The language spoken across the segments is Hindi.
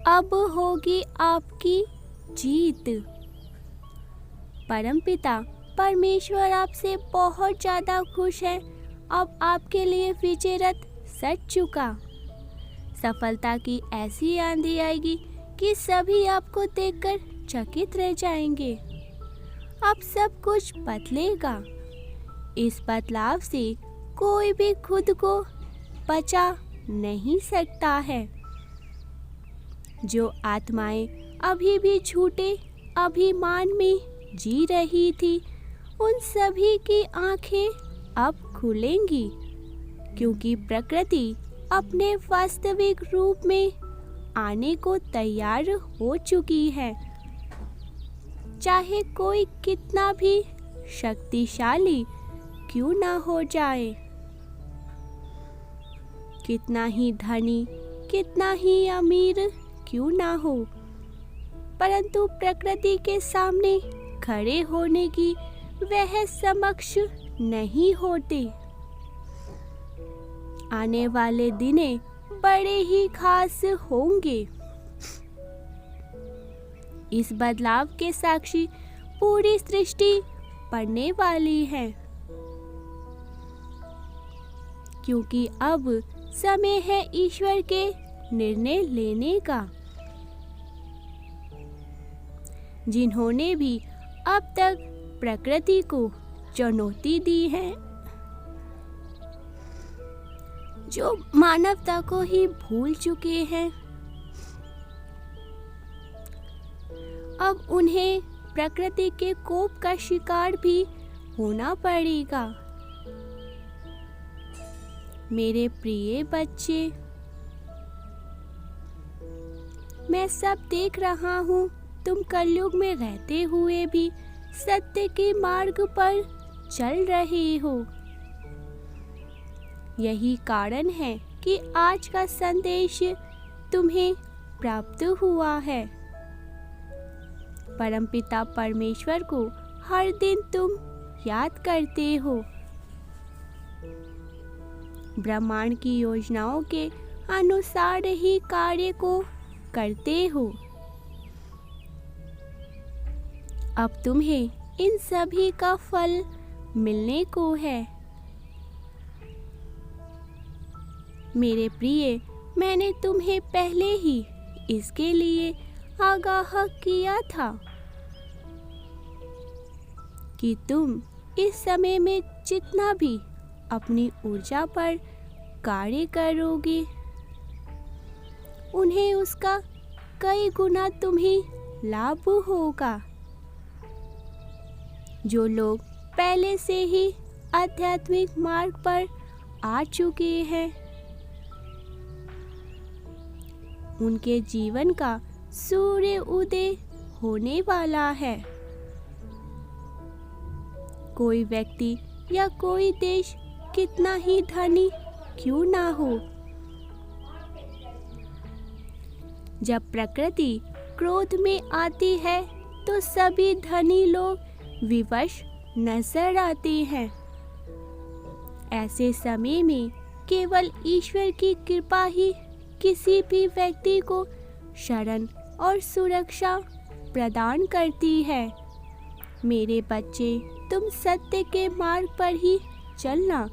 अब होगी आपकी जीत। परमपिता परमेश्वर आपसे बहुत ज़्यादा खुश है। अब आपके लिए विजय रथ सज चुका। सफलता की ऐसी आंधी आएगी कि सभी आपको देखकर चकित रह जाएंगे। अब सब कुछ बदलेगा। इस बदलाव से कोई भी खुद को बचा नहीं सकता है। जो आत्माएं अभी भी झूठे अभिमान में जी रही थी, उन सभी की आंखें अब खुलेंगी, क्योंकि प्रकृति अपने वास्तविक रूप में आने को तैयार हो चुकी है। चाहे कोई कितना भी शक्तिशाली क्यों ना हो जाए, कितना ही धनी, कितना ही अमीर क्यों ना हो, परंतु प्रकृति के सामने खड़े होने की वह समक्ष नहीं होते। आने वाले दिने बड़े ही खास होंगे। इस बदलाव के साक्षी पूरी सृष्टि पड़ने वाली है, क्योंकि अब समय है ईश्वर के निर्णय लेने का। जिन्होंने भी अब तक प्रकृति को चुनौती दी है, जो मानवता को ही भूल चुके हैं, अब उन्हें प्रकृति के कोप का शिकार भी होना पड़ेगा। मेरे प्रिय बच्चे, मैं सब देख रहा हूँ। तुम कलयुग में रहते हुए भी सत्य के मार्ग पर चल रहे हो। यही कारण है कि आज का संदेश तुम्हें प्राप्त हुआ है। परमपिता परमेश्वर को हर दिन तुम याद करते हो। ब्रह्मांड की योजनाओं के अनुसार ही कार्य को करते हो। अब तुम्हें इन सभी का फल मिलने को है। मेरे प्रिय, मैंने तुम्हें पहले ही इसके लिए आगाह किया था कि तुम इस समय में जितना भी अपनी ऊर्जा पर कार्य करोगे, उन्हें उसका कई गुना तुम्हें लाभ होगा। जो लोग पहले से ही आध्यात्मिक मार्ग पर आ चुके हैं, उनके जीवन का सूर्य उदय होने वाला है। कोई व्यक्ति या कोई देश कितना ही धनी क्यों ना हो, जब प्रकृति क्रोध में आती है तो सभी धनी लोग विवश नजर आते हैं। ऐसे समय में केवल ईश्वर की कृपा ही किसी भी व्यक्ति को शरण और सुरक्षा प्रदान करती है। मेरे बच्चे, तुम सत्य के मार्ग पर ही चलना,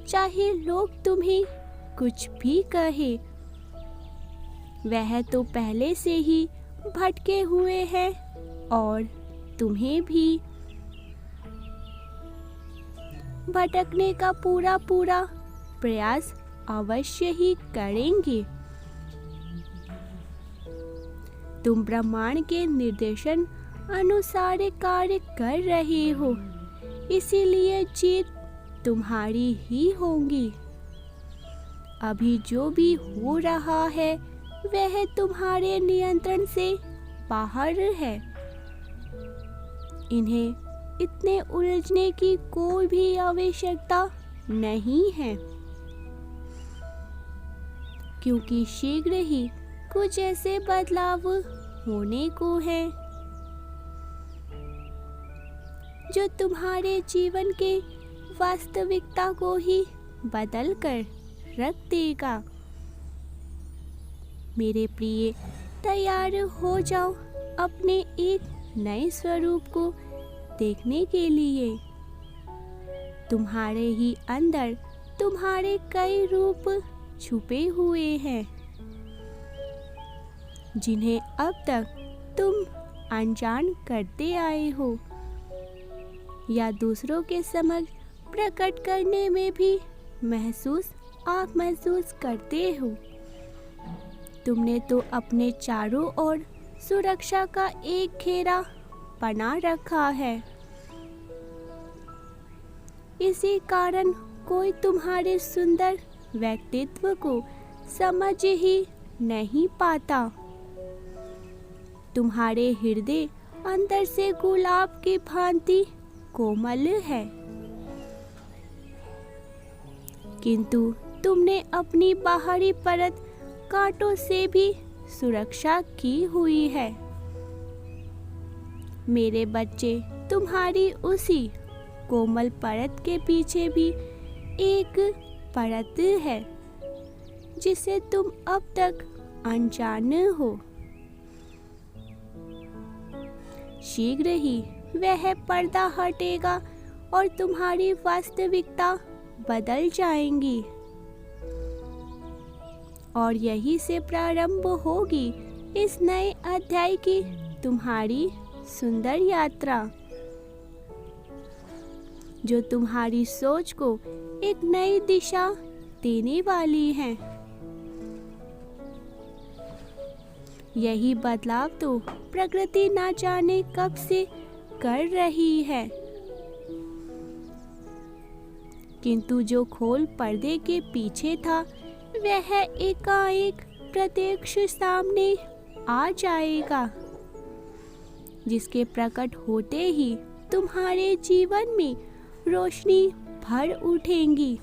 चाहे लोग तुम्हें कुछ भी कहे। वह तो पहले से ही भटके हुए हैं और तुम्हें भी भटकने का पूरा प्रयास अवश्य ही करेंगे। तुम ब्रह्मांड के निर्देशन अनुसार कार्य कर रहे हो, इसीलिए जीत तुम्हारी ही होगी। अभी जो भी हो रहा है वह तुम्हारे नियंत्रण से बाहर है। इन्हें इतने उलझने की कोई भी आवश्यकता नहीं है, क्योंकि शीघ्र ही कुछ ऐसे बदलाव होने को हैं जो तुम्हारे जीवन के वास्तविकता को ही बदल कर रख देगा। मेरे प्रिय, तैयार हो जाओ अपने एक नए स्वरूप को देखने के लिए। तुम्हारे ही अंदर तुम्हारे कई रूप छुपे हुए हैं, जिन्हें अब तक तुम अनजान करते आए हो या दूसरों के समक्ष प्रकट करने में भी महसूस करते हो। तुमने तो अपने चारों ओर सुरक्षा का एक घेरा बना रखा है। इसी कारण कोई तुम्हारे सुंदर व्यक्तित्व को समझ ही नहीं पाता। तुम्हारे हृदय अंदर से गुलाब की भांति कोमल है, किंतु तुमने अपनी बाहरी परत कांटों से भी सुरक्षा की हुई है। मेरे बच्चे, तुम्हारी उसी कोमल परत के पीछे भी एक परत है जिसे तुम अब तक अनजान हो। शीघ्र ही वह पर्दा हटेगा और तुम्हारी वास्तविकता बदल जाएंगी, और यही से प्रारंभ होगी इस नए अध्याय की तुम्हारी सुंदर यात्रा, जो तुम्हारी सोच को एक नई दिशा देने वाली है। यही बदलाव तो प्रकृति ना जाने कब से कर रही है, किंतु जो खोल पर्दे के पीछे था वह एकाएक प्रत्यक्ष सामने आ जाएगा, जिसके प्रकट होते ही तुम्हारे जीवन में रोशनी भर उठेंगी,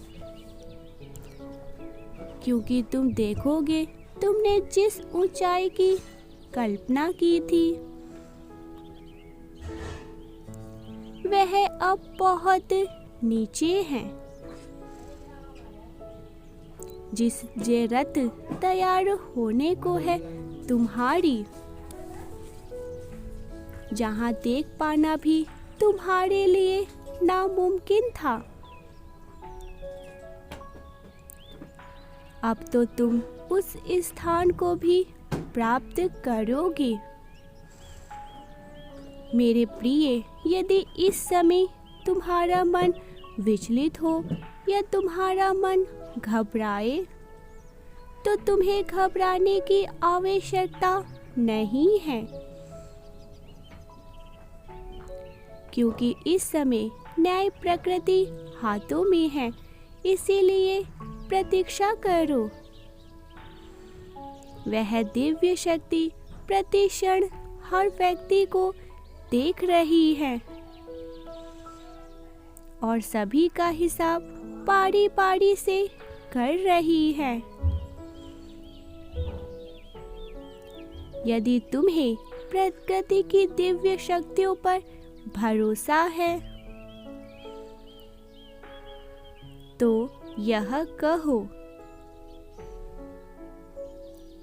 क्योंकि तुम देखोगे तुमने जिस ऊंचाई की कल्पना की थी वह अब बहुत नीचे है। जिस जे रथ तैयार होने को है तुम्हारी, जहां देख पाना भी तुम्हारे लिए नामुमकिन था, अब तो तुम उस स्थान को भी प्राप्त करोगे। मेरे प्रिय, यदि इस समय तुम्हारा मन विचलित हो या तुम्हारा मन घबराए, तो तुम्हें घबराने की आवश्यकता नहीं है, क्योंकि इस समय न्याय प्रकृति हाथों में है। इसीलिए प्रतीक्षा करो। वह दिव्य शक्ति प्रतिक्षण हर व्यक्ति को देख रही है और सभी का हिसाब पारी पारी से कर रही है। यदि तुम्हें प्रकृति की दिव्य शक्तियों पर भरोसा है तो यह कहो,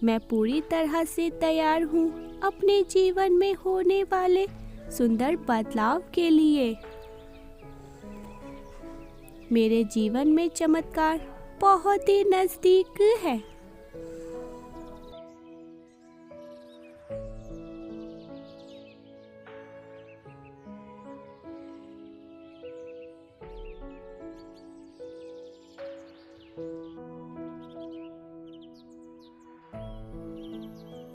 मैं पूरी तरह से तैयार हूँ अपने जीवन में होने वाले सुंदर बदलाव के लिए। मेरे जीवन में चमत्कार बहुत ही नजदीक है।